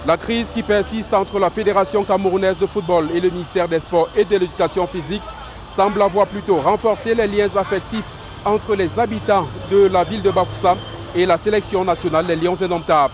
La crise qui persiste entre la Fédération camerounaise de football et le ministère des Sports et de l'Éducation physique semble avoir plutôt renforcé les liens affectifs entre les habitants de la ville de Bafoussam et la sélection nationale des Lions indomptables.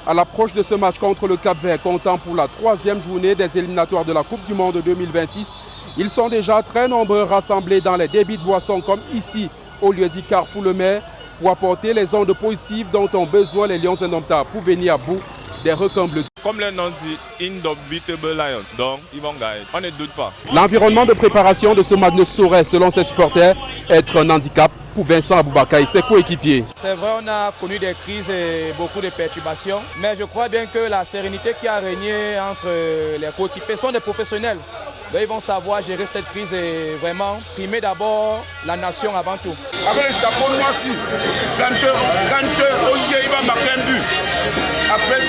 À l'approche de ce match contre le Cap-Vert, comptant pour la 3e journée des éliminatoires de la Coupe du Monde 2026, ils sont déjà très nombreux rassemblés dans les débits de boissons comme ici au lieu-dit Carrefour Le Maire pour apporter les ondes positives dont ont besoin les Lions indomptables pour venir à bout des requins bleus. Comme le nom dit, Indomitable Lions, donc ils vont gagner, on ne doute pas. L'environnement de préparation de ce match ne saurait, selon ses supporters, être un handicap pour Vincent Aboubaka et ses coéquipiers. C'est vrai, on a connu des crises et beaucoup de perturbations, mais je crois bien que la sérénité qui a régné entre les coéquipiers sont des professionnels. Donc ils vont savoir gérer cette crise et vraiment primer d'abord la nation avant tout. Après le Japon, moi aussi, quand Oye va marquer un but, après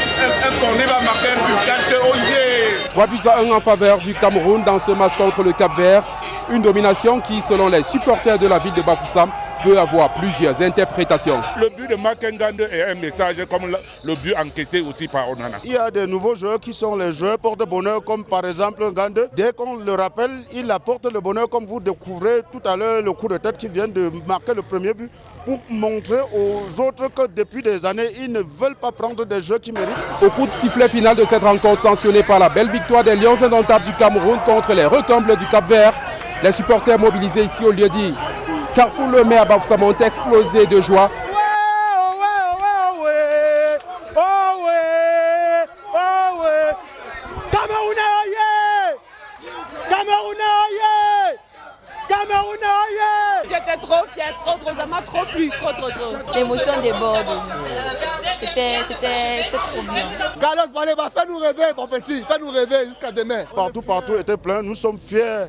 un corner va marquer un but, quand Oye. 3 buts à 1 en faveur du Cameroun dans ce match contre le Cap-Vert. Une domination qui, selon les supporters de la ville de Bafoussam, peut avoir plusieurs interprétations. Le but de Marc Ngande est un message comme le but encaissé aussi par Onana. Il y a des nouveaux joueurs qui sont les joueurs porte-bonheur, comme par exemple Ngande. Dès qu'on le rappelle, il apporte le bonheur, comme vous découvrez tout à l'heure le coup de tête qui vient de marquer le premier but, pour montrer aux autres que depuis des années, ils ne veulent pas prendre des jeux qui méritent. Au coup de sifflet final de cette rencontre sanctionnée par la belle victoire des Lions indomptables du Cameroun contre les requins bleus du Cap-Vert, les supporters mobilisés ici au lieu-dit Carrefour Le Maire à Bafoussam ont explosé de joie. J'étais trop fière, ça m'a trop plu, trop. L'émotion déborde. C'était trop bien. Carlos Baleba, fais-nous rêver, mon petit, fais-nous rêver jusqu'à demain. Partout était plein, nous sommes fiers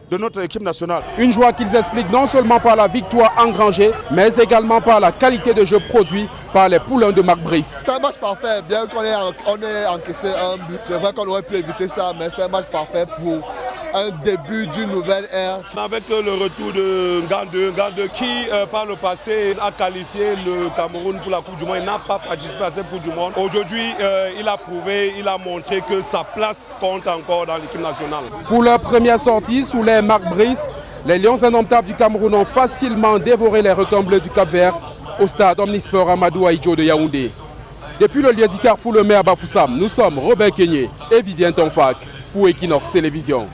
de notre équipe nationale. Une joie qu'ils expliquent non seulement par la victoire engrangée, mais également par la qualité de jeu produit par les poulains de Marc Brice. C'est un match parfait, bien qu'on ait encaissé un but. C'est vrai qu'on aurait pu éviter ça, mais c'est un match parfait pour un début d'une nouvelle ère. Avec le retour de Ngande qui, par le passé, a qualifié le Cameroun pour la Coupe du Monde. Il n'a pas participé à cette Coupe du Monde. Aujourd'hui, il a prouvé, il a montré que sa place compte encore dans l'équipe nationale. Pour leur première sortie sous les Marc Brice, les Lions indomptables du Cameroun ont facilement dévoré les requins bleus du Cap-Vert au stade Omnisport Amadou Ahidjo de Yaoundé. Depuis le lieu du Carrefour Le Maire à Bafoussam, nous sommes Robert Kenyé et Vivien Tonfak pour Equinox Télévision.